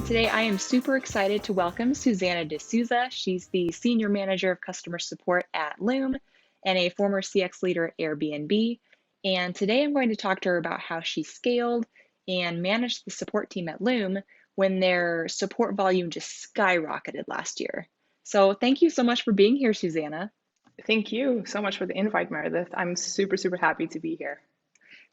Today I am super excited to welcome Susana de Sousa. She's the Senior Manager of Customer Support at Loom and a former CX leader at Airbnb. And today I'm going to talk to her about how she scaled and managed the support team at Loom when their support volume just skyrocketed last year. So thank you so much for being here, Susana. Thank you so much for the invite, Meredith. I'm super, super happy to be here.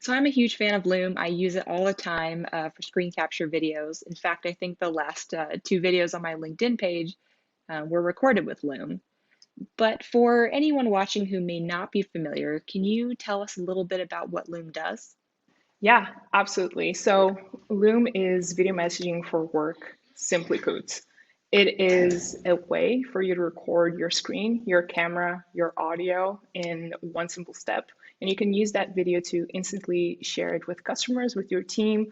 So I'm a huge fan of Loom. I use it all the time for screen capture videos. In fact, I think the last two videos on my LinkedIn page were recorded with Loom. But for anyone watching who may not be familiar, can you tell us a little bit about what Loom does? Yeah, absolutely. So, Loom is video messaging for work, simply put. It is a way for you to record your screen, your camera, your audio in one simple step. And you can use that video to instantly share it with customers, with your team,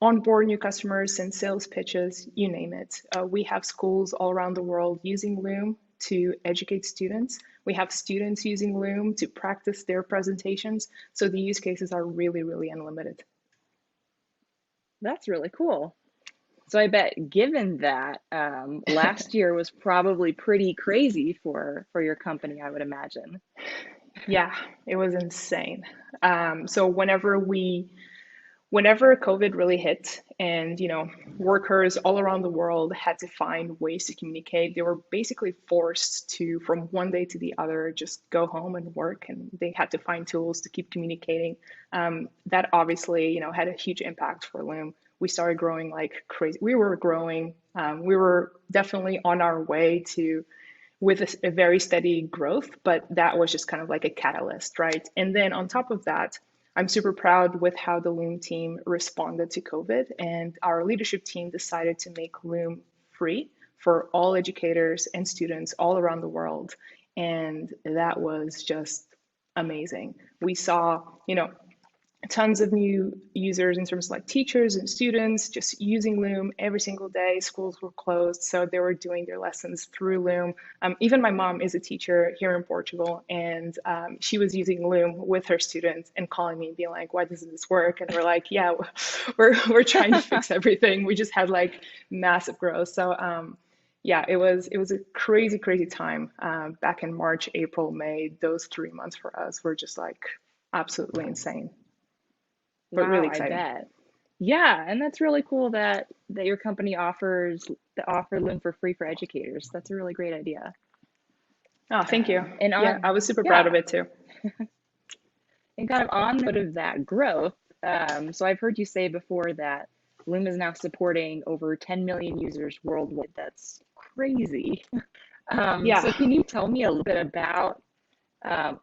onboard new customers, send sales pitches, you name it. We have schools all around the world using Loom to educate students. We have students using Loom to practice their presentations. So the use cases are really, really unlimited. That's really cool. So I bet given that last year was probably pretty crazy for your company, I would imagine. Yeah, it was insane. So whenever COVID really hit and, workers all around the world had to find ways to communicate, they were basically forced to, from one day to the other, just go home and work, and they had to find tools to keep communicating. That obviously, had a huge impact for Loom. We started growing like crazy. We were growing. We were definitely on our way to with a very steady growth, but that was just kind of like a catalyst, right? And then on top of that, I'm super proud with how the Loom team responded to COVID, and our leadership team decided to make Loom free for all educators and students all around the world. And that was just amazing. We saw, tons of new users in terms of like teachers and students just using Loom every single day. Schools were closed, so they were doing their lessons through Loom. Even my mom is a teacher here in Portugal, and she was using Loom with her students and calling me and being like, "Why doesn't this work?" And we're like, "Yeah, we're trying to fix everything." We just had like massive growth. So yeah, it was a crazy, crazy time back in March, April, May. Those 3 months for us were just like absolutely insane, but Wow, really I exciting. bet. Yeah, and that's really cool that your company offers the offer Loom for free for educators. That's a really great idea. Oh, thank you. And Yeah, on I was super proud of yeah, it too. and kind of on the note of that growth, so I've heard you say before that Loom is now supporting over 10 million users worldwide. That's crazy. So Yeah, can you tell me a little bit about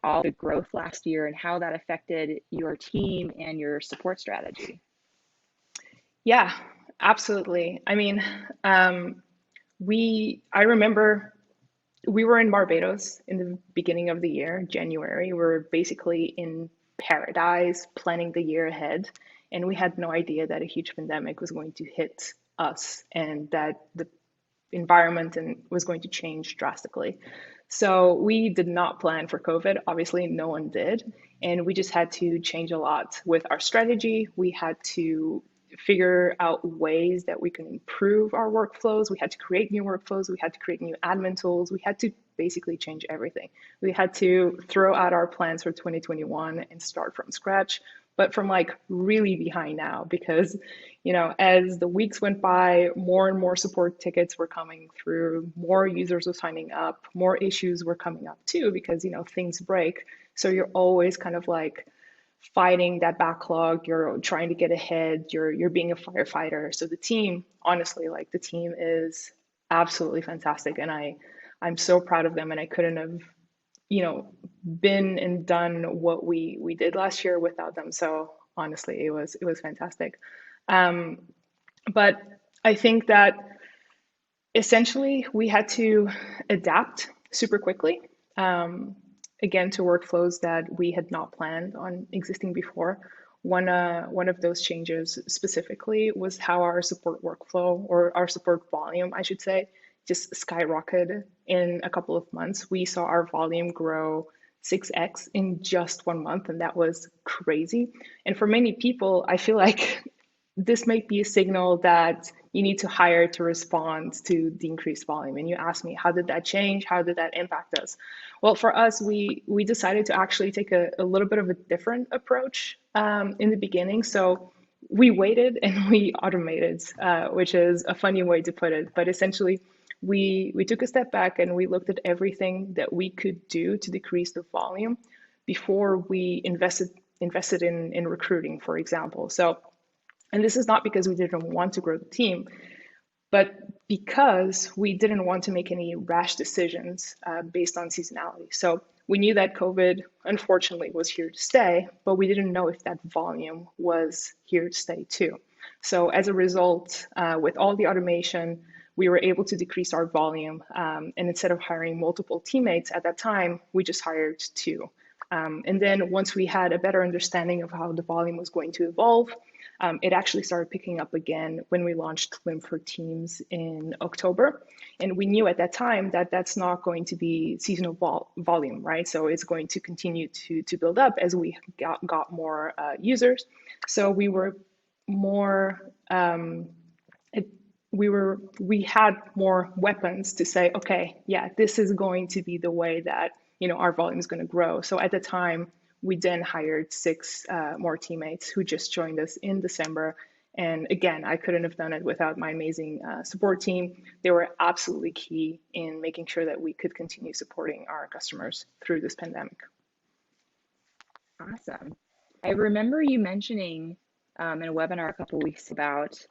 all the growth last year and how that affected your team and your support strategy? yeah, absolutely. I mean, I remember we were in Barbados in the beginning of the year, January. We were basically in paradise, planning the year ahead, and we had no idea that a huge pandemic was going to hit us and that the environment and was going to change drastically. So we did not plan for COVID. Obviously, no one did. And we just had to change a lot with our strategy. We had to figure out ways that we can improve our workflows. We had to create new workflows. We had to create new admin tools. We had to basically change everything. We had to throw out our plans for 2021 and start from scratch, but from like really behind now because as the weeks went by, more and more support tickets were coming through, more users were signing up, more issues were coming up too, because, things break. So you're always kind of like fighting that backlog, you're trying to get ahead, you're being a firefighter. So the team, honestly, like the team is absolutely fantastic. And I'm so proud of them. And I couldn't have, you know, been and done what we did last year without them. So honestly, it was fantastic. Um, but I think that essentially we had to adapt super quickly, um, again, to workflows that we had not planned on existing before. One of those changes specifically was how our support workflow, or our support volume, I should say, just skyrocketed in a couple of months. We saw our volume grow 6x in just 1 month, and that was crazy. And for many people, I feel like this might be a signal that you need to hire to respond to the increased volume. And you asked me, how did that change? How did that impact us? Well, for us, we decided to actually take a little bit of a different approach in the beginning. So we waited and we automated, which is a funny way to put it. But essentially, we took a step back and we looked at everything that we could do to decrease the volume before we invested in recruiting, for example. So, and this is not because we didn't want to grow the team, but because we didn't want to make any rash decisions based on seasonality. So we knew that COVID, unfortunately, was here to stay, but we didn't know if that volume was here to stay too. So as a result, with all the automation, we were able to decrease our volume. And instead of hiring multiple teammates at that time, we just hired two. And then once we had a better understanding of how the volume was going to evolve, it actually started picking up again when we launched Loom for Teams in October. And we knew at that time that that's not going to be seasonal volume, right? So it's going to continue to build up as we got more users. So we were more, we had more weapons to say, okay, yeah, this is going to be the way that our volume is going to grow. So at the time, we then hired six more teammates who just joined us in December. And again, I couldn't have done it without my amazing support team. They were absolutely key in making sure that we could continue supporting our customers through this pandemic. Awesome. I remember you mentioning in a webinar a couple of weeks about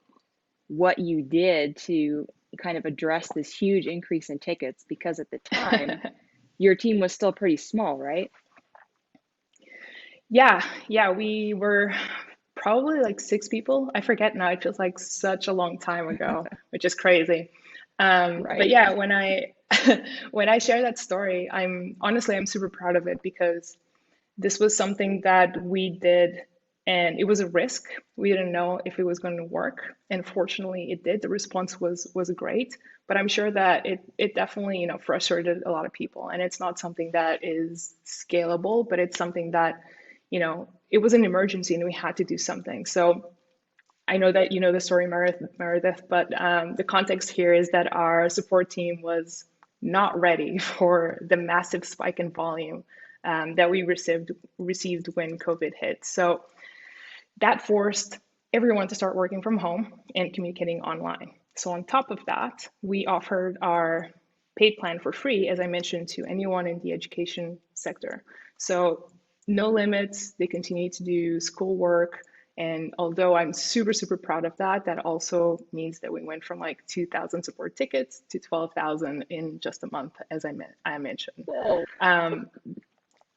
what you did to kind of address this huge increase in tickets, because at the time, your team was still pretty small, right? Yeah, we were probably like 6 people. I forget now. It feels like such a long time ago, which is crazy. Right. But yeah, when I when I share that story, I'm super proud of it because this was something that we did and it was a risk. We didn't know if it was going to work. And fortunately it did. The response was great, but I'm sure that it definitely, frustrated a lot of people. And it's not something that is scalable, but it's something that, it was an emergency and we had to do something. So I know that you know the story, Meredith, but the context here is that our support team was not ready for the massive spike in volume that we received when COVID hit. So that forced everyone to start working from home and communicating online. So on top of that, we offered our paid plan for free, as I mentioned, to anyone in the education sector. So no limits, they continue to do schoolwork. And although I'm super proud of that, that also means that we went from like 2,000 support tickets to 12,000 in just a month, as I mentioned.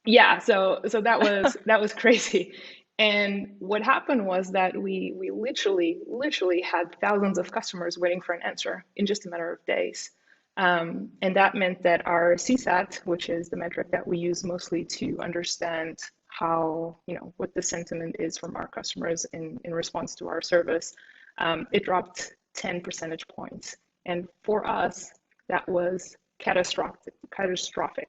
Yeah, so that was crazy. And what happened was that we literally had thousands of customers waiting for an answer in just a matter of days. And that meant that our CSAT, which is the metric that we use mostly to understand how, what the sentiment is from our customers in response to our service, it dropped 10 percentage points. And for us, that was catastrophic.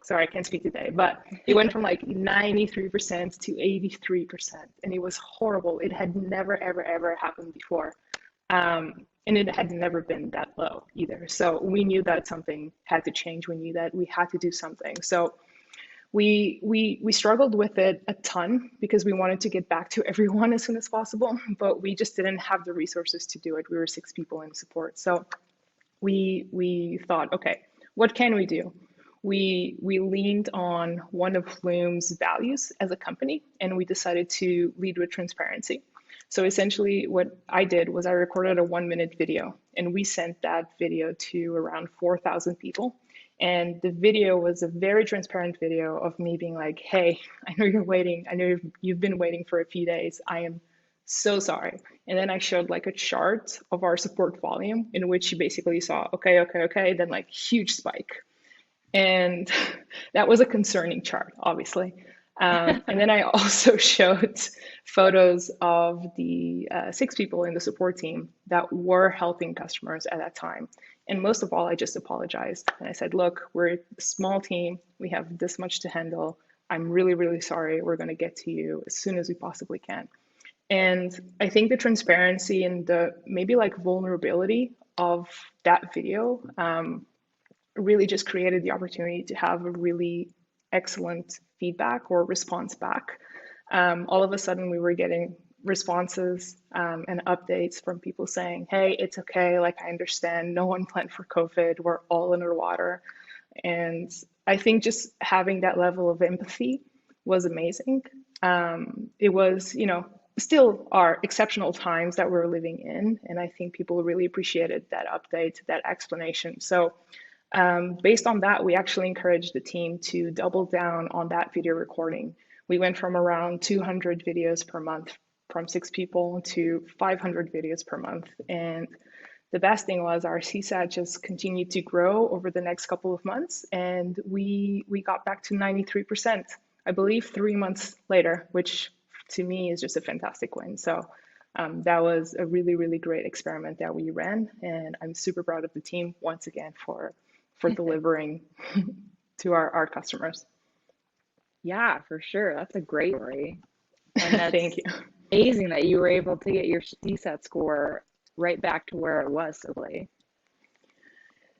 Sorry, I can't speak today, but it went from like 93% to 83%. And it was horrible. It had never, ever happened before. And it had never been that low either. So we knew that something had to change. We knew that we had to do something. So we struggled with it a ton because we wanted to get back to everyone as soon as possible, but we just didn't have the resources to do it. We were 6 people in support. So we thought, okay, what can we do? We leaned on one of Loom's values as a company, and we decided to lead with transparency. So essentially what I did was I recorded a 1-minute video and we sent that video to around 4,000 people. And the video was a very transparent video of me being like, hey, I know you're waiting. I know you've been waiting for a few days. I am so sorry. And then I showed like a chart of our support volume in which you basically saw, okay, then like huge spike. And that was a concerning chart, obviously. And then I also showed photos of the 6 people in the support team that were helping customers at that time. And most of all, I just apologized. And I said, look, we're a small team. We have this much to handle. I'm really sorry. We're going to get to you as soon as we possibly can. And I think the transparency and the maybe like vulnerability of that video really just created the opportunity to have a really excellent feedback or response back. All of a sudden, we were getting responses and updates from people saying, "Hey, it's okay. Like, I understand. No one planned for COVID. We're all underwater." And I think just having that level of empathy was amazing. It was, still are exceptional times that we're living in. And I think people really appreciated that update, that explanation. So, based on that, we actually encouraged the team to double down on that video recording. We went from around 200 videos per month from 6 people to 500 videos per month. And the best thing was our CSAT just continued to grow over the next couple of months, and we got back to 93%, I believe, 3 months later, which to me is just a fantastic win. So that was a really, really great experiment that we ran, and I'm super proud of the team once again for delivering to our customers. Yeah, for sure. That's a great story. And Thank that's you. amazing that you were able to get your CSAT score right back to where it was so quickly.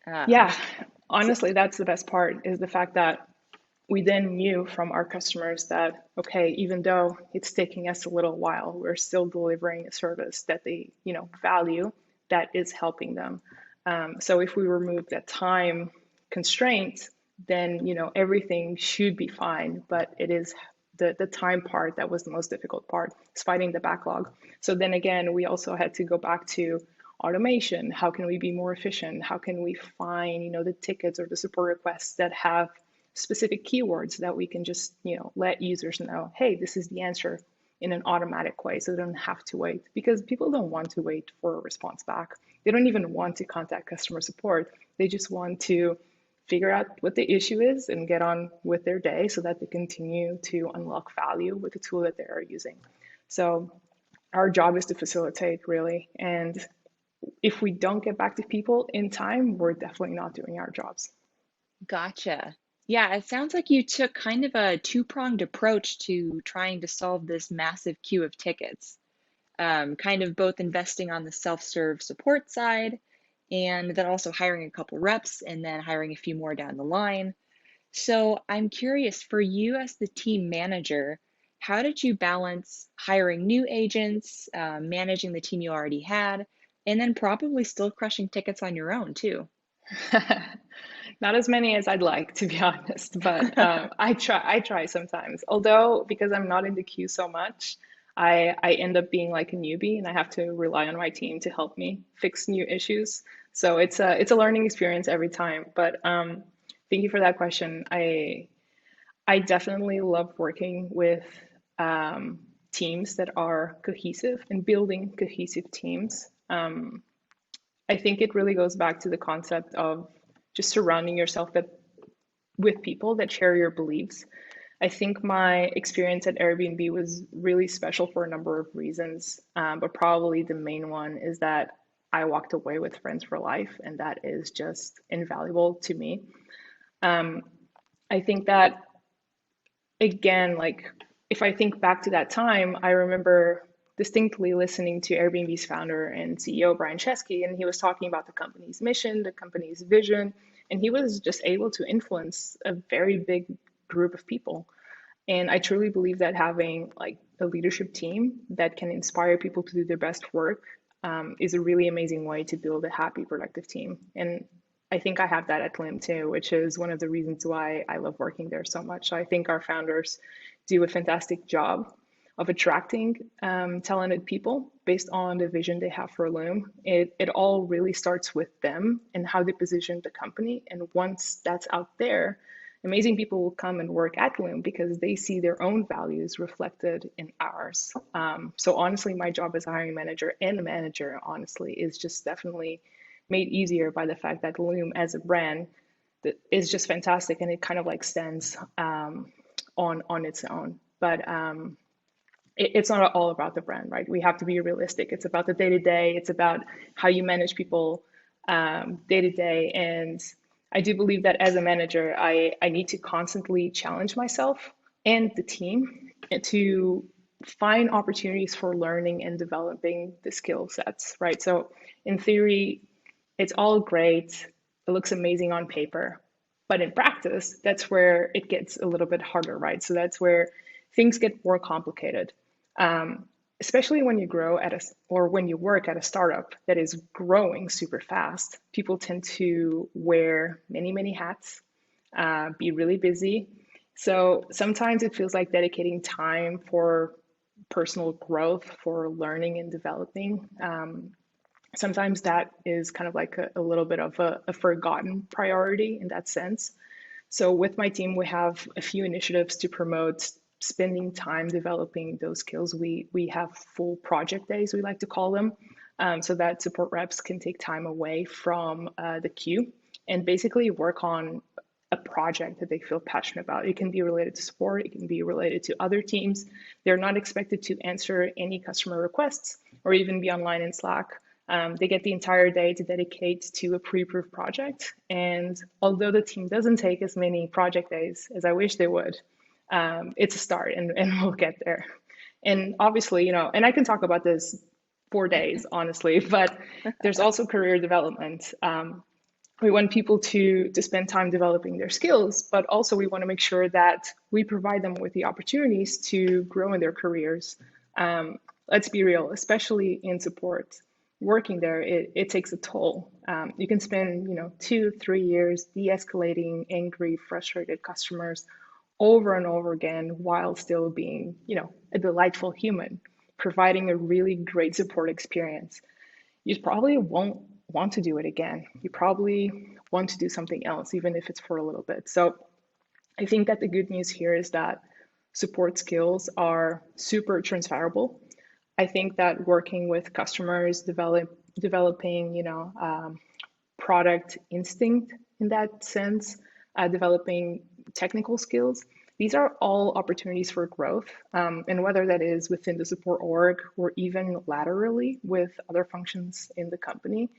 Um, Yeah, so, honestly, that's the best part is the fact that we then knew from our customers that, okay, even though it's taking us a little while, we're still delivering a service that they, value that is helping them. So if we remove that time constraint, then, everything should be fine, but it is the time part that was the most difficult part, is fighting the backlog. So then again, we also had to go back to automation. How can we be more efficient? How can we find, the tickets or the support requests that have specific keywords that we can just, let users know, hey, this is the answer in an automatic way so they don't have to wait, because people don't want to wait for a response back. They don't even want to contact customer support. They just want to figure out what the issue is and get on with their day so that they continue to unlock value with the tool that they are using. So our job is to facilitate, really. And if we don't get back to people in time, we're definitely not doing our jobs. gotcha. Yeah, it sounds like you took kind of a two-pronged approach to trying to solve this massive queue of tickets. Kind of both investing on the self-serve support side and then also hiring a couple reps and then hiring a few more down the line. So I'm curious for you as the team manager, how did you balance hiring new agents, managing the team you already had, and then probably still crushing tickets on your own too? Not as many as I'd like, to be honest, but I try. I try sometimes. Although because I'm not in the queue so much, I end up being like a newbie, and I have to rely on my team to help me fix new issues. So it's a learning experience every time. But thank you for that question. I definitely love working with teams that are cohesive and building cohesive teams. I think it really goes back to the concept of just surrounding yourself with people that share your beliefs. I think my experience at Airbnb was really special for a number of reasons, but probably the main one is that I walked away with friends for life, and that is just invaluable to me. Um, I think that, again, like if I think back to that time, I remember distinctly listening to Airbnb's founder and CEO, Brian Chesky, and he was talking about the company's mission, the company's vision, and he was just able to influence a very big group of people. And I truly believe that having like a leadership team that can inspire people to do their best work is a really amazing way to build a happy, productive team. And I think I have that at Loom too, which is one of the reasons why I love working there so much. So I think our founders do a fantastic job of attracting talented people based on the vision they have for Loom. It all really starts with them and how they position the company. And once that's out there, amazing people will come and work at Loom because they see their own values reflected in ours. So honestly, my job as a hiring manager and a manager, honestly, is just definitely made easier by the fact that Loom as a brand is just fantastic, and it kind of like stands on its own. But it's not all about the brand, right? We have to be realistic. It's about the day to day. It's about how you manage people day to day. And I do believe that as a manager, I need to constantly challenge myself and the team to find opportunities for learning and developing the skill sets, right? So in theory, it's all great. It looks amazing on paper. But in practice, that's where it gets a little bit harder, right? So that's where things get more complicated. Um, Especially when you grow at a, or when you work at a startup that is growing super fast, people tend to wear many, many hats, be really busy. So sometimes it feels like dedicating time for personal growth, for learning and developing. Sometimes that is kind of like a little bit of a forgotten priority in that sense. So with my team, we have a few initiatives to promote spending time developing those skills. We have full project days, we like to call them, so that support reps can take time away from the queue and basically work on a project that they feel passionate about. It can be related to support, it can be related to other teams. They're not expected to answer any customer requests or even be online in Slack. They get the entire day to dedicate to a pre-approved project. And although the team doesn't take as many project days as I wish they would, it's a start and we'll get there. And obviously, and I can talk about this for days, honestly, but there's also career development. We want people to spend time developing their skills, but also we want to make sure that we provide them with the opportunities to grow in their careers. Let's be real, especially in support. Working there, it takes a toll. You can spend, 2, 3 years de-escalating angry, frustrated customers over and over again while still being, a delightful human, providing a really great support experience. You probably won't want to do it again. You probably want to do something else, even if it's for a little bit. So I think that the good news here is that support skills are super transferable. I think that working with customers, developing, product instinct in that sense, developing technical skills. These are all opportunities for growth, and whether that is within the support org or even laterally with other functions in the company.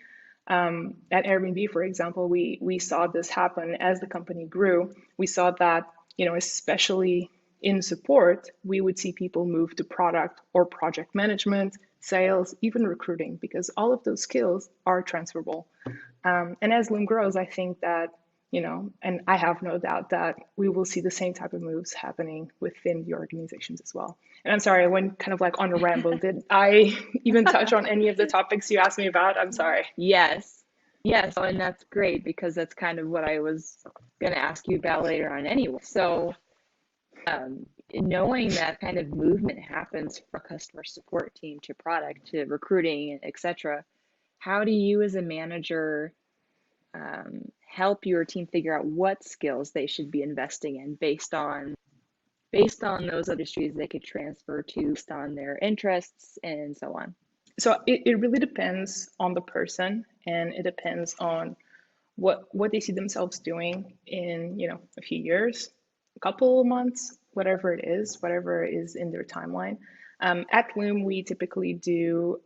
At Airbnb, for example, we saw this happen as the company grew. We saw that, especially in support, we would see people move to product or project management, sales, even recruiting, because all of those skills are transferable. And as Loom grows, I think that, and I have no doubt that we will see the same type of moves happening within the organizations as well. And I'm sorry, I went kind of like on a ramble. Did I even touch on any of the topics you asked me about? I'm sorry. Yes. Yes. And that's great because that's kind of what I was going to ask you about later on anyway. So, knowing that kind of movement happens from a customer support team to product to recruiting, etc., how do you as a manager help your team figure out what skills they should be investing in based on those industries they could transfer to based on their interests and so on? So it really depends on the person, and it depends on what they see themselves doing in, a few years, a couple of months, whatever is in their timeline. At Loom, we typically do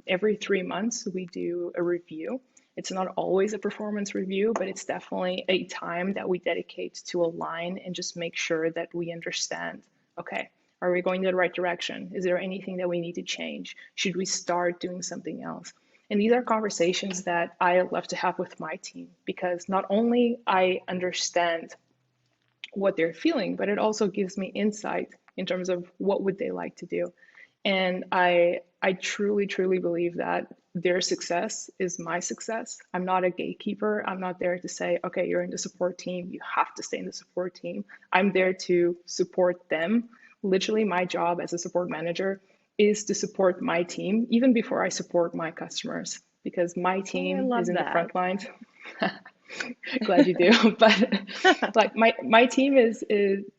every 3 months, we do a review. It's not always a performance review, but it's definitely a time that we dedicate to align and just make sure that we understand, okay, are we going in the right direction? Is there anything that we need to change? Should we start doing something else? And these are conversations that I love to have with my team because not only I understand what they're feeling, but it also gives me insight in terms of what would they like to do. And I truly, truly believe that their success is my success. I'm not a gatekeeper. I'm not there to say, okay, you're in the support team. You have to stay in the support team. I'm there to support them. Literally, my job as a support manager is to support my team even before I support my customers because my Oh, I team love is in the that. front lines. Glad you do. But like my team is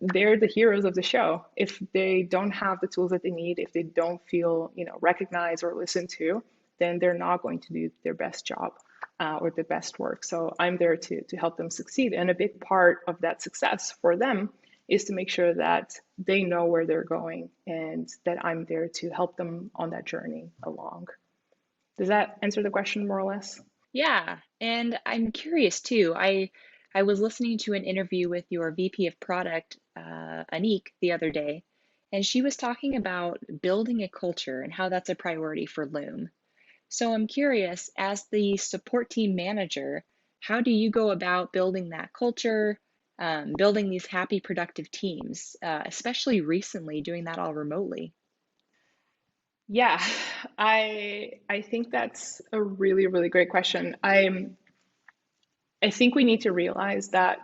they're the heroes of the show. If they don't have the tools that they need, if they don't feel, recognized or listened to, then they're not going to do their best job or their best work. So I'm there to help them succeed. And a big part of that success for them is to make sure that they know where they're going and that I'm there to help them on that journey along. Does that answer the question more or less? Yeah, and I'm curious too. I was listening to an interview with your VP of product, Anik, the other day, and she was talking about building a culture and how that's a priority for Loom. So I'm curious, as the support team manager, how do you go about building that culture, building these happy, productive teams, especially recently doing that all remotely? Yeah, I think that's a really, really great question. I think we need to realize that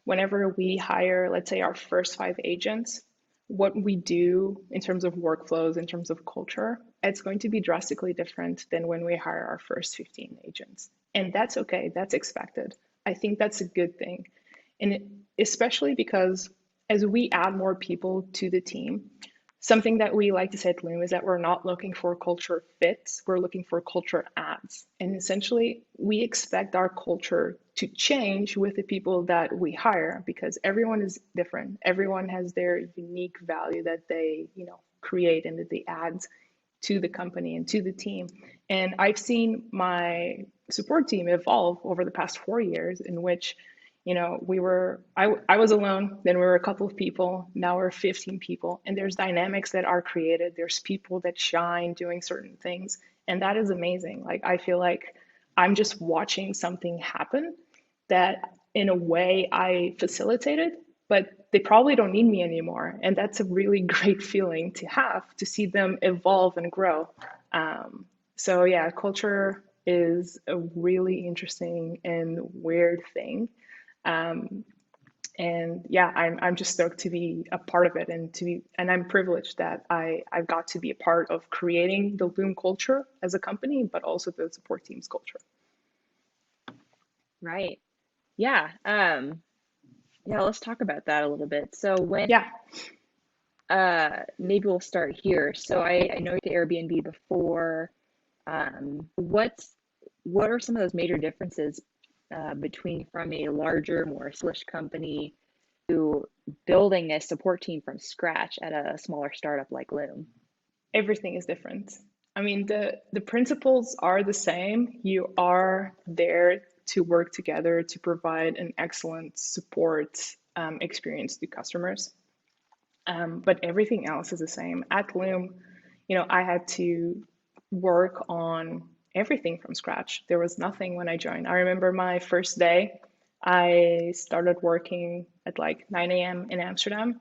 whenever we hire, let's say, our first 5 agents, what we do in terms of workflows, in terms of culture, it's going to be drastically different than when we hire our first 15 agents. And that's okay, that's expected. I think that's a good thing. Especially because as we add more people to the team, something that we like to say at Loom is that we're not looking for culture fits, we're looking for culture adds. And essentially, we expect our culture to change with the people that we hire because everyone is different. Everyone has their unique value that they, create and that they add to the company and to the team. And I've seen my support team evolve over the past 4 years in which I was alone, then we were a couple of people, now we're 15 people, and there's dynamics that are created. There's people that shine doing certain things, and that is amazing. Like, I feel like I'm just watching something happen that in a way I facilitated, but they probably don't need me anymore. And that's a really great feeling to have to see them evolve and grow. So, yeah, culture is a really interesting and weird thing. Um, and yeah, I'm just stoked to be a part of it and I'm privileged that I've got to be a part of creating the Loom culture as a company, but also the support team's culture. Right. Yeah. Yeah, let's talk about that a little bit. So Yeah. maybe we'll start here. So I know the Airbnb before. What are some of those major differences between from a larger, more established company to building a support team from scratch at a smaller startup like Loom? Everything is different. I mean, the principles are the same. You are there to work together to provide an excellent support experience to customers. But everything else is the same. At Loom, I had to work on everything from scratch. There was nothing when I joined. I remember my first day, I started working at like 9 a.m. in Amsterdam.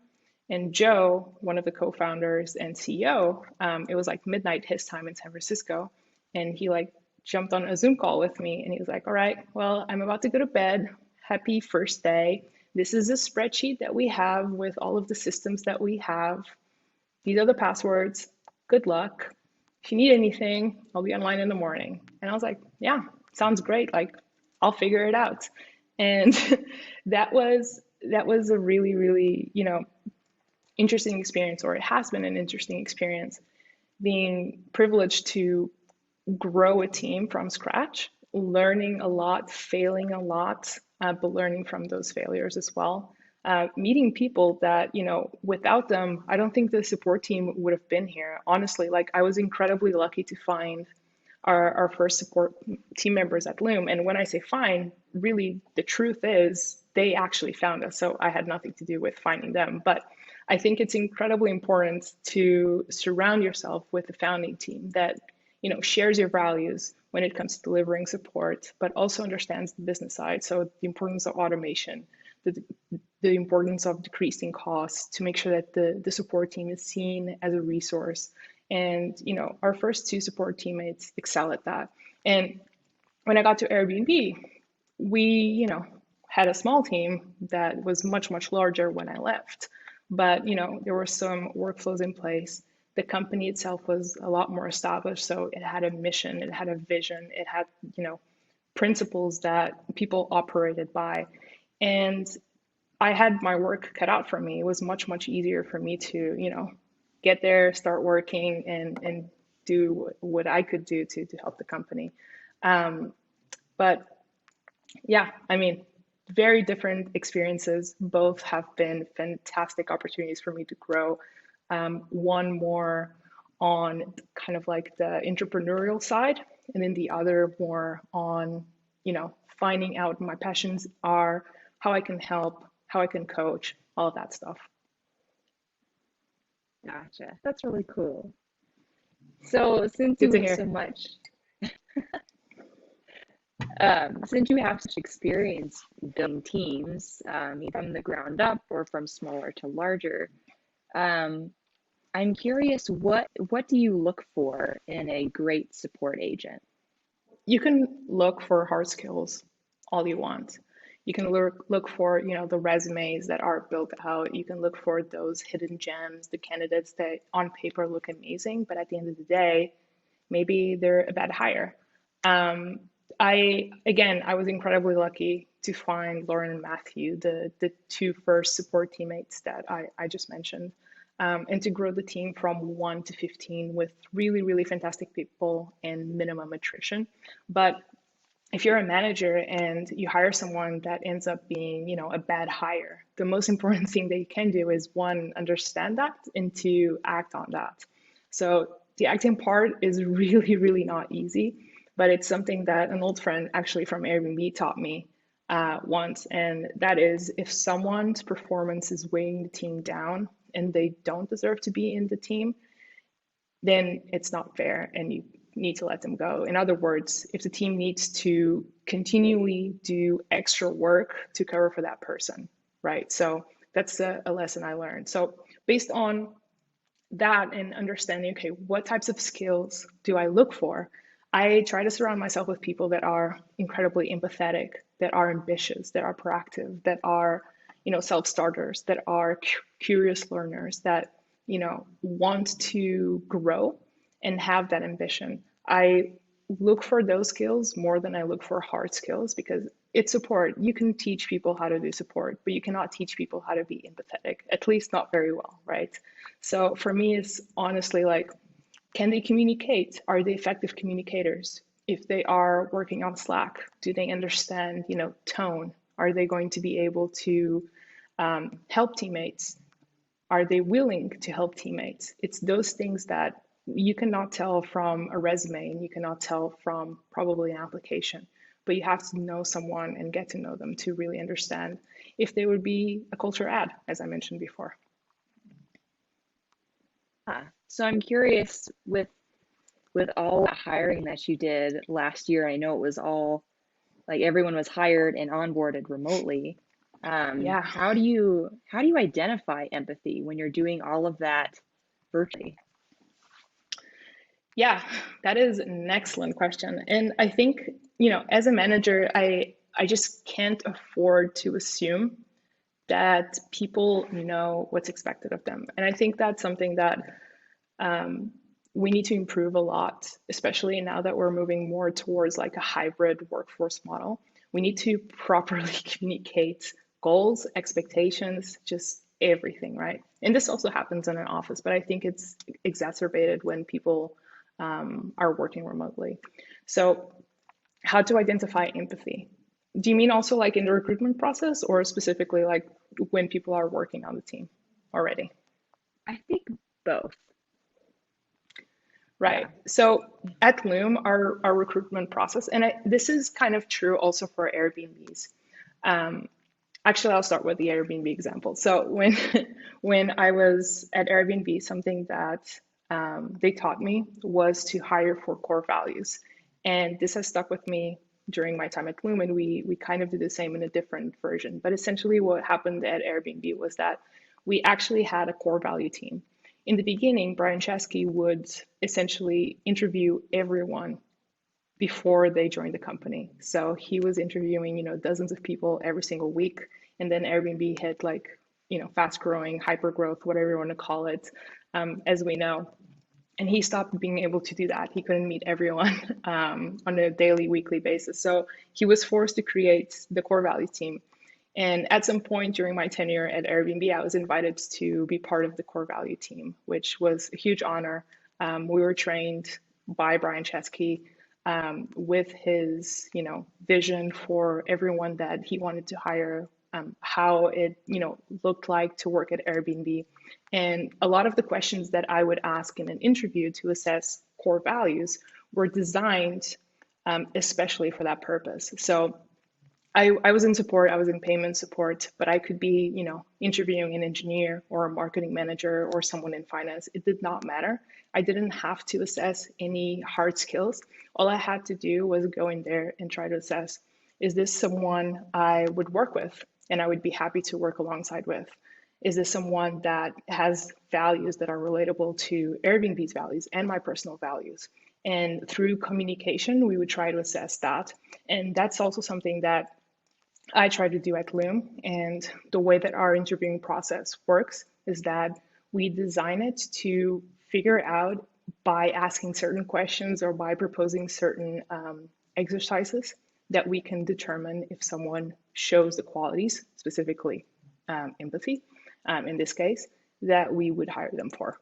And Joe, one of the co-founders and CEO, it was like midnight his time in San Francisco. And he like jumped on a Zoom call with me and he was like, all right, well, I'm about to go to bed. Happy first day. This is a spreadsheet that we have with all of the systems that we have. These are the passwords. Good luck. If you need anything, I'll be online in the morning. And I was like, yeah, sounds great. Like, I'll figure it out. And that was a really, really, interesting experience, or it has been an interesting experience, being privileged to grow a team from scratch, learning a lot, failing a lot, but learning from those failures as well. Meeting people that, without them, I don't think the support team would have been here. Honestly, like, I was incredibly lucky to find our first support team members at Loom. And when I say find, really the truth is they actually found us. So I had nothing to do with finding them. But I think it's incredibly important to surround yourself with a founding team that shares your values when it comes to delivering support, but also understands the business side. So the importance of automation, the, the importance of decreasing costs to make sure that the support team is seen as a resource. And our first 2 support teammates excel at that. And when I got to Airbnb, we, had a small team that was much, much larger when I left. But, there were some workflows in place. The company itself was a lot more established. So it had a mission, it had a vision, it had, principles that people operated by. And I had my work cut out for me. It was much, much easier for me to, get there, start working, and do what I could do to help the company. Um, but yeah, I mean, very different experiences. Both have been fantastic opportunities for me to grow. One more on kind of like the entrepreneurial side, and then the other more on, finding out my passions are, how I can help, how I can coach, all of that stuff. Gotcha. That's really cool. So since Good you to have so hear. much, since you have such experience building teams, either from the ground up or from smaller to larger, um, I'm curious, what do you look for in a great support agent? You can look for hard skills all you want. You can look for, the resumes that are built out. You can look for those hidden gems, the candidates that on paper look amazing, but at the end of the day, maybe they're a bad hire. Um, I was incredibly lucky to find Lauren and Matthew, the two first support teammates that I just mentioned, and to grow the team from 1 to 15 with really, really fantastic people and minimum attrition. But if you're a manager and you hire someone that ends up being, a bad hire, the most important thing that you can do is one, understand that, and two, act on that. So the acting part is really, really not easy, but it's something that an old friend actually from Airbnb taught me once, and that is if someone's performance is weighing the team down and they don't deserve to be in the team, then it's not fair and you need to let them go. In other words, if the team needs to continually do extra work to cover for that person, right? So that's a lesson I learned. So based on that and understanding, okay, what types of skills do I look for? I try to surround myself with people that are incredibly empathetic, that are ambitious, that are proactive, that are, self-starters, that are curious learners, that, want to grow and have that ambition. I look for those skills more than I look for hard skills because it's support. You can teach people how to do support, but you cannot teach people how to be empathetic, at least not very well, right? So for me, it's honestly like, can they communicate? Are they effective communicators? If they are working on Slack, do they understand, tone? Are they going to be able to help teammates? Are they willing to help teammates? It's those things that you cannot tell from a resume and you cannot tell from probably an application, but you have to know someone and get to know them to really understand if they would be a culture add, as I mentioned before. So I'm curious with all the hiring that you did last year, I know it was all like everyone was hired and onboarded remotely. Yeah, How do you identify empathy when you're doing all of that virtually? yeah, that is an excellent question. And I think, as a manager, I just can't afford to assume that people know what's expected of them. And I think that's something that um, we need to improve a lot, especially now that we're moving more towards like a hybrid workforce model. We need to properly communicate goals, expectations, just everything, right? And this also happens in an office, but I think it's exacerbated when people are working remotely. So, how to identify empathy? Do you mean also like in the recruitment process or specifically like when people are working on the team already? I think both. Right. Yeah. So at Loom, our recruitment process, and this is kind of true also for Airbnbs. Um, Actually, I'll start with the Airbnb example. So when when I was at Airbnb, something that they taught me was to hire for core values, and this has stuck with me during my time at Loom. And we kind of did the same in a different version. But essentially, what happened at Airbnb was that we actually had a core value team. In the beginning, Brian Chesky would essentially interview everyone before they joined the company. So he was interviewing, dozens of people every single week. And then Airbnb hit like, fast growing, hyper growth, whatever you want to call it, as we know. And he stopped being able to do that. He couldn't meet everyone on a daily, weekly basis. So he was forced to create the core value team. And at some point during my tenure at Airbnb, I was invited to be part of the core value team, which was a huge honor. We were trained by Brian Chesky with his, vision for everyone that he wanted to hire, how it, looked like to work at Airbnb. And a lot of the questions that I would ask in an interview to assess core values were designed especially for that purpose. So I was in support, I was in payment support, but I could be, interviewing an engineer or a marketing manager or someone in finance. It did not matter. I didn't have to assess any hard skills. All I had to do was go in there and try to assess, is this someone I would work with and I would be happy to work alongside with? Is this someone that has values that are relatable to Airbnb's values and my personal values? And through communication, we would try to assess that. And that's also something that I try to do at Loom. And the way that our interviewing process works is that we design it to figure out by asking certain questions or by proposing certain exercises that we can determine if someone shows the qualities, specifically empathy, in this case, that we would hire them for.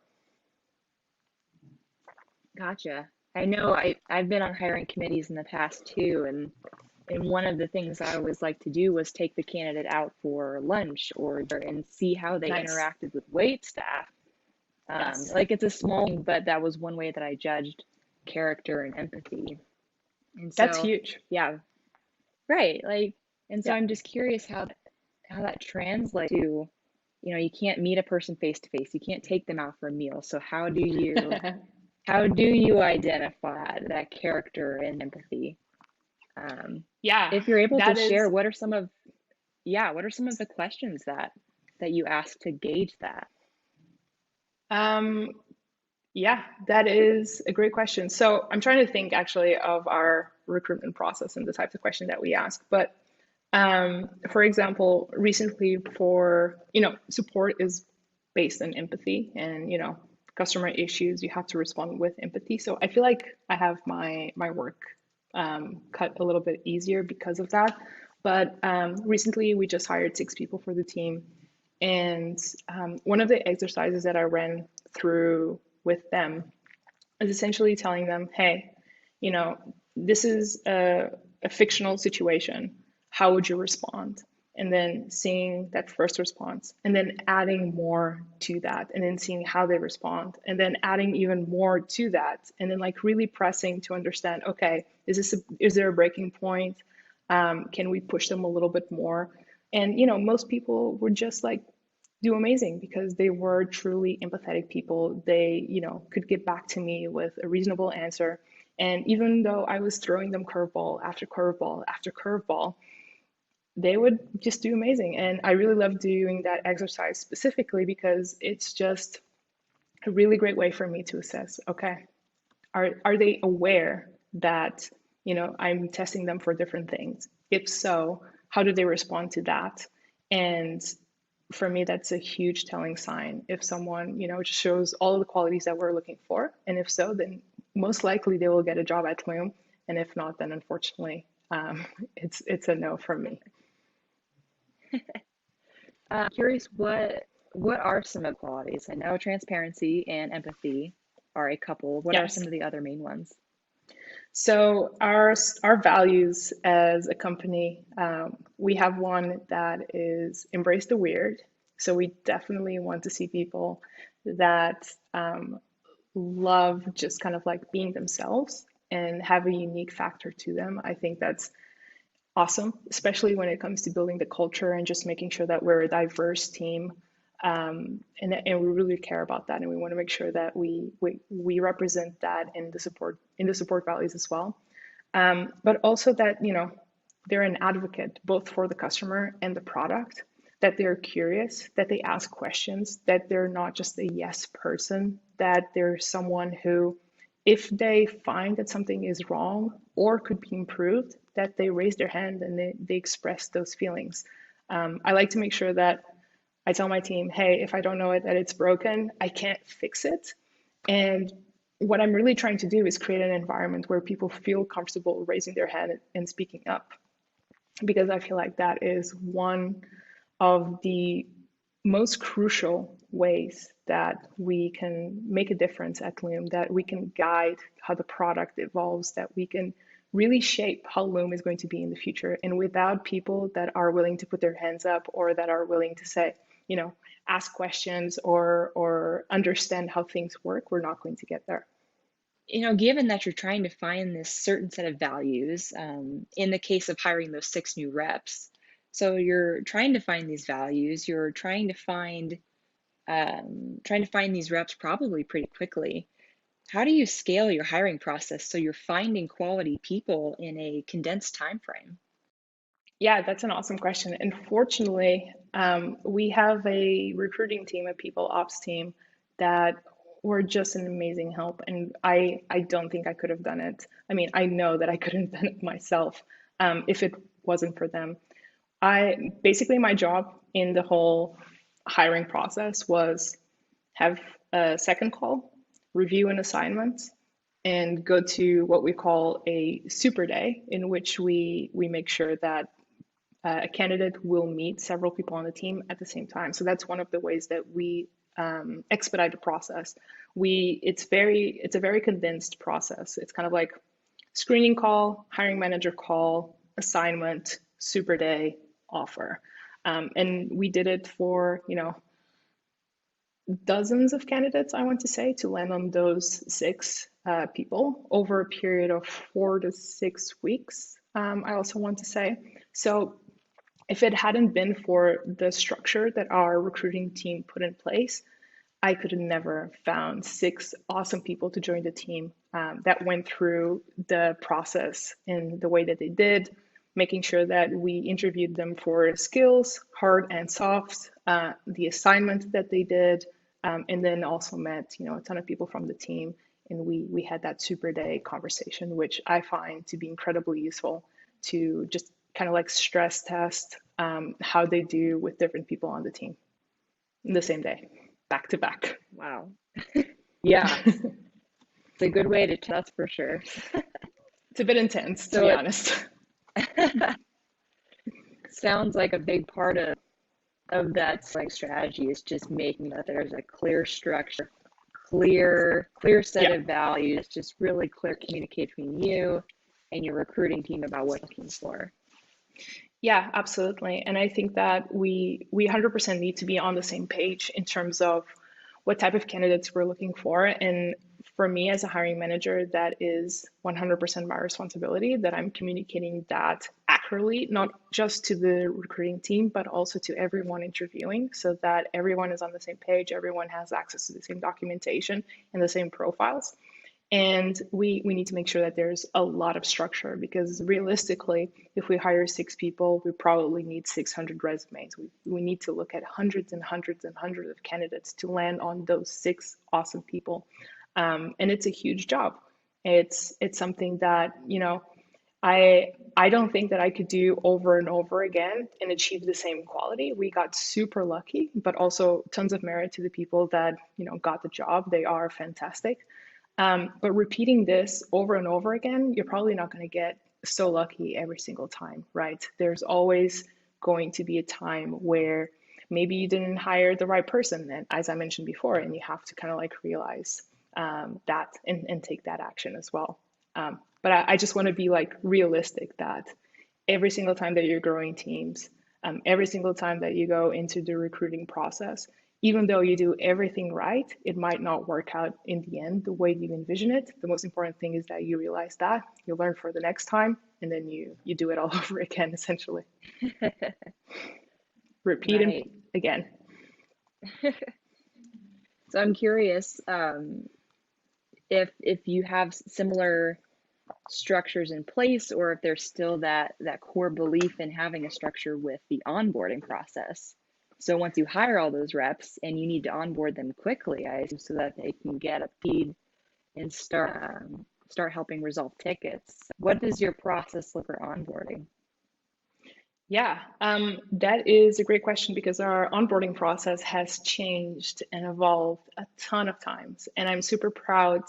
Gotcha. I know I've been on hiring committees in the past too, and one of the things I always like to do was take the candidate out for lunch or and see how they Nice. interacted with wait staff. Yes. Like it's a small thing, but that was one way that I judged character and empathy. And That's so, huge. yeah, right. Like, and so Yeah. I'm just curious how that translates to, you can't meet a person face to face. You can't take them out for a meal. So how do you identify that character and empathy? Um, Yeah, if you're able to that share, is what are some of the questions that you ask to gauge that? um yeah, that is a great question. So I'm trying to think actually of our recruitment process and the types of questions that we ask. But for example, recently support is based on empathy and, customer issues, you have to respond with empathy. So I feel like I have my work cut a little bit easier because of that. But recently we just hired 6 people for the team. And one of the exercises that I ran through with them is essentially telling them, hey, you know, this is a fictional situation. How would you respond? And then seeing that first response, and then adding more to that, and then seeing how they respond, and then adding even more to that, and then like really pressing to understand, okay, is there a breaking point? Can we push them a little bit more? And most people would just like do amazing because they were truly empathetic people. They, could get back to me with a reasonable answer. And even though I was throwing them curveball after curveball after curveball, they would just do amazing. And I really love doing that exercise specifically because it's just a really great way for me to assess, okay, are they aware that, I'm testing them for different things? If so, how do they respond to that? And for me, that's a huge telling sign. If someone, just shows all of the qualities that we're looking for, and if so, then most likely they will get a job at Loom. And if not, then unfortunately, it's a no from me. Curious, what are some of the qualities? I know transparency and empathy are a couple. What are some Yes. of the other main ones? So our values as a company, we have one that is embrace the weird. So we definitely want to see people that love just kind of like being themselves and have a unique factor to them. I think that's awesome, especially when it comes to building the culture and just making sure that we're a diverse team. And we really care about that, and we want to make sure that we represent that in the support values as well. But also that they're an advocate both for the customer and the product, that they're curious, that they ask questions, that they're not just a yes person, that they're someone who, if they find that something is wrong or could be improved, that they raise their hand and they express those feelings. I like to make sure that I tell my team, hey, if I don't know it, that it's broken, I can't fix it. And what I'm really trying to do is create an environment where people feel comfortable raising their hand and speaking up, because I feel like that is one of the most crucial ways that we can make a difference at Loom, that we can guide how the product evolves, that we can really shape how Loom is going to be in the future. And without people that are willing to put their hands up or that are willing to say, ask questions or understand how things work, we're not going to get there. given that you're trying to find this certain set of values, in the case of hiring those 6 new reps, so you're trying to find these values, you're trying to find these reps probably pretty quickly. How do you scale your hiring process so you're finding quality people in a condensed time frame? Yeah, that's an awesome question. And fortunately, we have a recruiting team, a people ops team that were just an amazing help. And I don't think I could have done it. I mean, I know that I couldn't have done it myself if it wasn't for them. I basically my job in the whole hiring process was have a second call, review an assignment, and go to what we call a super day, in which we make sure that a candidate will meet several people on the team at the same time. So that's one of the ways that we expedite the process. It's a very condensed process. It's kind of like screening call, hiring manager call, assignment, super day, offer. And we did it for, dozens of candidates, I want to say, to land on those 6 people over a period of 4 to 6 weeks, I also want to say. So if it hadn't been for the structure that our recruiting team put in place, I could have never found 6 awesome people to join the team that went through the process in the way that they did, making sure that we interviewed them for skills, hard and soft, the assignment that they did, and then also met a ton of people from the team. And we had that super day conversation, which I find to be incredibly useful to just kind of like stress test how they do with different people on the team in the same day, back to back. Wow. Yeah, It's a good way to test for sure. it's a bit intense, to So be it honest. sounds like a big part of that like strategy is just making that there's a clear structure, clear set Yeah. of values, just really clear communicate between you and your recruiting team about what you're looking for. Yeah, absolutely. And I think that we 100% need to be on the same page in terms of what type of candidates we're looking for. And for me as a hiring manager, that is 100% my responsibility, that I'm communicating that accurately, not just to the recruiting team, but also to everyone interviewing, so that everyone is on the same page, everyone has access to the same documentation and the same profiles. And we need to make sure that there's a lot of structure, because realistically, if we hire 6 people, we probably need 600 resumes. We need to look at hundreds and hundreds and hundreds of candidates to land on those 6 awesome people. And it's a huge job. It's something that, I don't think that I could do over and over again and achieve the same quality. We got super lucky, but also tons of merit to the people that, got the job. They are fantastic. But repeating this over and over again, you're probably not going to get so lucky every single time, right? There's always going to be a time where maybe you didn't hire the right person, and as I mentioned before, and you have to kind of like realize that and take that action as well. But I just want to be like realistic that every single time that you're growing teams, every single time that you go into the recruiting process, even though you do everything right, it might not work out in the end the way you envision it. The most important thing is that you realize that, you learn for the next time, and then you do it all over again, essentially. Repeat and Right. again. So I'm curious, if you have similar structures in place, or if there's still that core belief in having a structure with the onboarding process. So once you hire all those reps and you need to onboard them quickly, I assume, so that they can get up to speed and start helping resolve tickets. What does your process look for onboarding? Yeah, that is a great question, because our onboarding process has changed and evolved a ton of times. And I'm super proud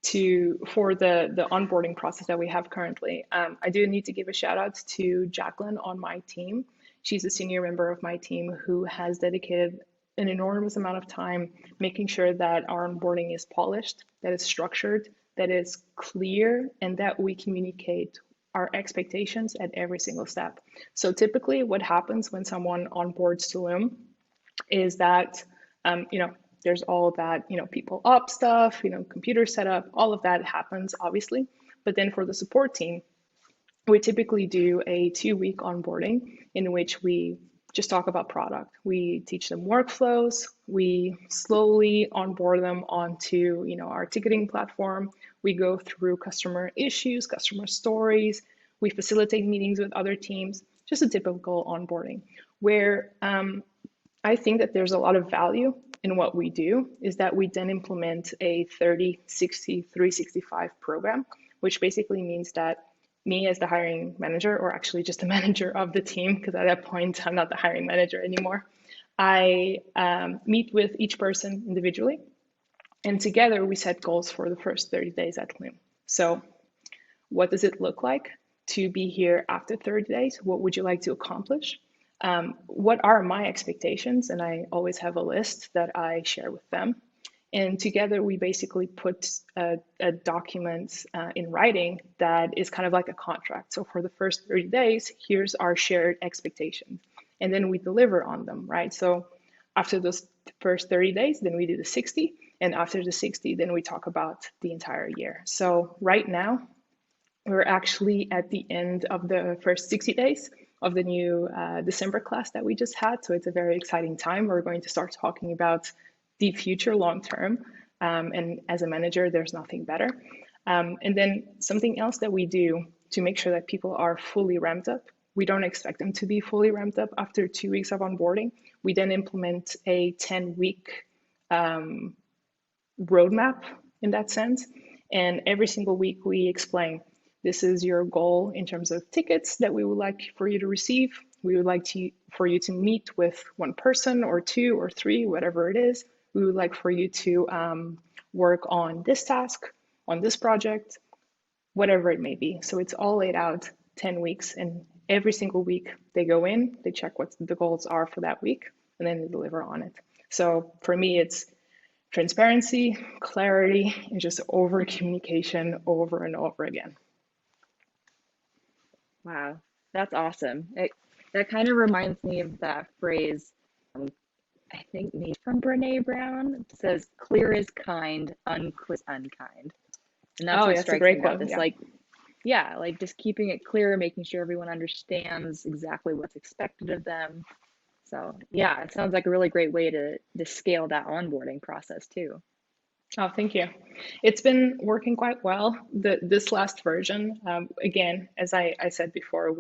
for the onboarding process that we have currently. I do need to give a shout out to Jacqueline on my team. She's a senior member of my team who has dedicated an enormous amount of time making sure that our onboarding is polished, that it's structured, that is clear, and that we communicate our expectations at every single step. So typically what happens when someone onboards to Loom is that, There's all that, people up stuff, computer setup, all of that happens, obviously. But then for the support team, we typically do a 2-week onboarding in which we just talk about product. We teach them workflows. We slowly onboard them onto, our ticketing platform. We go through customer issues, customer stories. We facilitate meetings with other teams, just a typical onboarding. Where I think that there's a lot of value in what we do is that we then implement a 30, 60, 365 program, which basically means that me as the hiring manager, or actually just the manager of the team, because at that point I'm not the hiring manager anymore, I meet with each person individually, and together we set goals for the first 30 days at Loom. So what does it look like to be here after 30 days? What would you like to accomplish? What are my expectations? And I always have a list that I share with them. And together we basically put a document in writing that is kind of like a contract. So for the first 30 days, here's our shared expectations. And then we deliver on them, right? So after those first 30 days, then we do the 60. And after the 60, then we talk about the entire year. So right now, we're actually at the end of the first 60 days of the new December class that we just had. So it's a very exciting time. We're going to start talking about the future long term. And as a manager, there's nothing better. And then something else that we do to make sure that people are fully ramped up, we don't expect them to be fully ramped up after 2 weeks of onboarding. We then implement a 10-week roadmap in that sense. And every single week we explain, this is your goal in terms of tickets that we would like for you to receive. We would like for you to meet with one person or two or three, whatever it is. We would like for you to work on this task, on this project, whatever it may be. So it's all laid out 10 weeks, and every single week they go in, they check what the goals are for that week, and then they deliver on it. So for me, it's transparency, clarity, and just over communication over and over again. Wow, that's awesome. That kind of reminds me of that phrase, I think maybe from Brene Brown. It says, clear is kind, unclear is unkind. And that's what That's a strikes great me about quote. this. Yeah. Like just keeping it clear, making sure everyone understands exactly what's expected of them. So yeah, it sounds like a really great way to scale that onboarding process too. Oh, thank you. It's been working quite well. This last version, again, as I said before,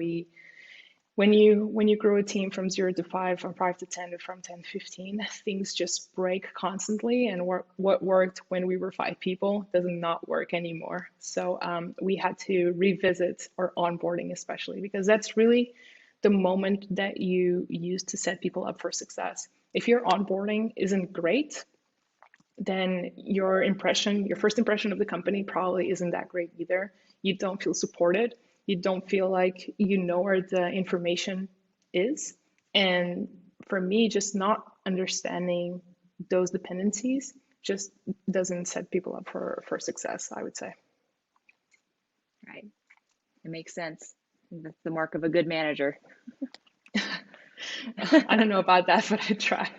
when you grow a team from 0 to 5, from 5 to 10, or from 10 to 15, things just break constantly. And what worked when we were 5 people does not work anymore. So we had to revisit our onboarding, especially because that's really the moment that you use to set people up for success. If your onboarding isn't great, then your first impression of the company probably isn't that great either. You don't feel supported. You don't feel like you know where the information is. And for me, just not understanding those dependencies just doesn't set people up for success, I would say. Right. It makes sense. That's the mark of a good manager. I don't know about that, but I try.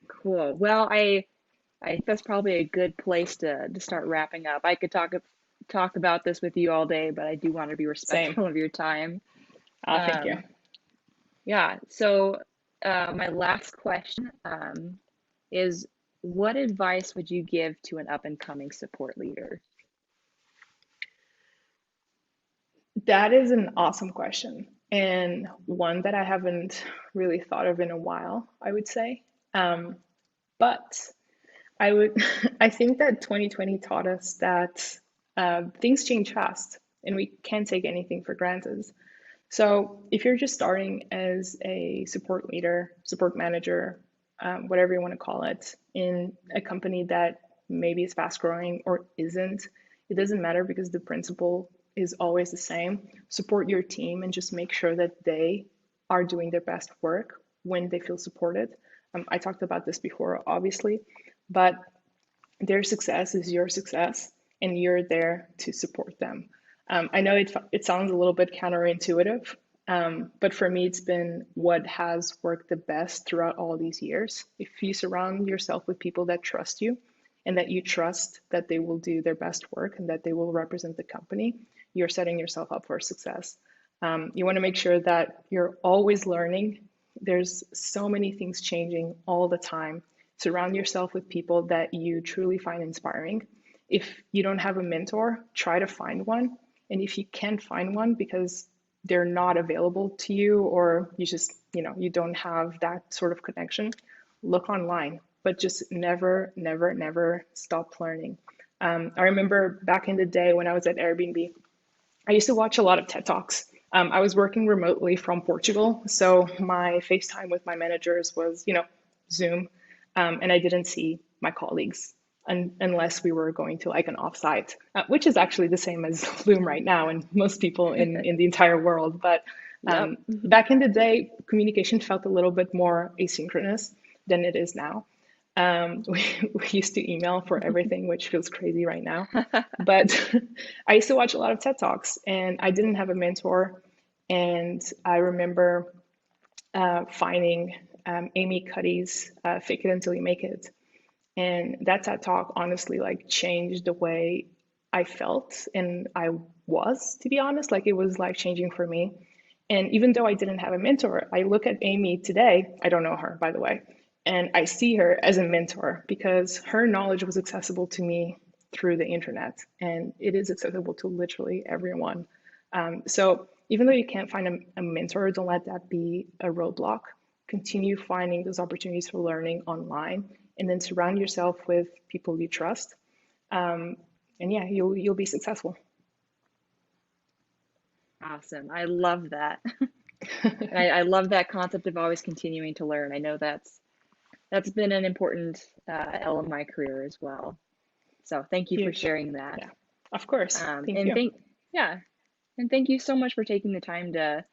Cool. Well, I think that's probably a good place to start wrapping up. I could talk about this with you all day, but I do want to be respectful of your time. Thank you. Yeah. So my last question is, what advice would you give to an up and coming support leader? That is an awesome question, and one that I haven't really thought of in a while, I would say. But I think that 2020 taught us that things change fast and we can't take anything for granted. So if you're just starting as a support leader, support manager, whatever you want to call it, in a company that maybe is fast growing or isn't, it doesn't matter because the principle is always the same. Support your team and just make sure that they are doing their best work when they feel supported. I talked about this before, obviously, but their success is your success and you're there to support them. I know it sounds a little bit counterintuitive, But for me, it's been what has worked the best throughout all these years. If you surround yourself with people that trust you and that you trust that they will do their best work and that they will represent the company, you're setting yourself up for success. You want to make sure that you're always learning. There's so many things changing all the time. Surround yourself with people that you truly find inspiring. If you don't have a mentor, try to find one. And if you can't find one because they're not available to you or you just, you don't have that sort of connection, look online, but just never, never, never stop learning. I remember back in the day when I was at Airbnb, I used to watch a lot of TED Talks. I was working remotely from Portugal, so my FaceTime with my managers was, Zoom, and I didn't see my colleagues unless we were going to like an offsite, which is actually the same as Loom right now, and most people in the entire world. But Yep. back in the day, communication felt a little bit more asynchronous than it is now. We used to email for everything, which feels crazy right now. But I used to watch a lot of TED Talks, and I didn't have a mentor. And I remember finding Amy Cuddy's "Fake It Until You Make It," and that TED Talk honestly like changed the way I felt and I was, to be honest. Like it was life changing for me. And even though I didn't have a mentor, I look at Amy today. I don't know her, by the way, and I see her as a mentor because her knowledge was accessible to me through the internet, and it is accessible to literally everyone. So even though you can't find a mentor, don't let that be a roadblock. Continue finding those opportunities for learning online, and then surround yourself with people you trust. And yeah, you'll be successful. Awesome. I love that. And I love that concept of always continuing to learn. I know that's been an important element of my career as well. So thank you for Huge. sharing that. Yeah, of course. Thank And you. yeah, and thank you so much for taking the time to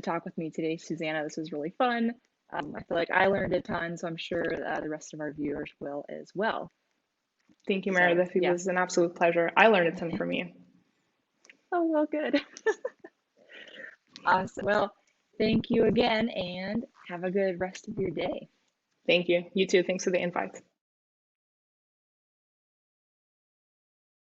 talk with me today, Susanna. This was really fun. I feel like I learned a ton, so I'm sure the rest of our viewers will as well. Thank you, So Meredith. It yeah. was an absolute pleasure. I learned a ton from you. Oh, well, good. Awesome. Well, thank you again, and have a good rest of your day. Thank you. You too. Thanks for the invite.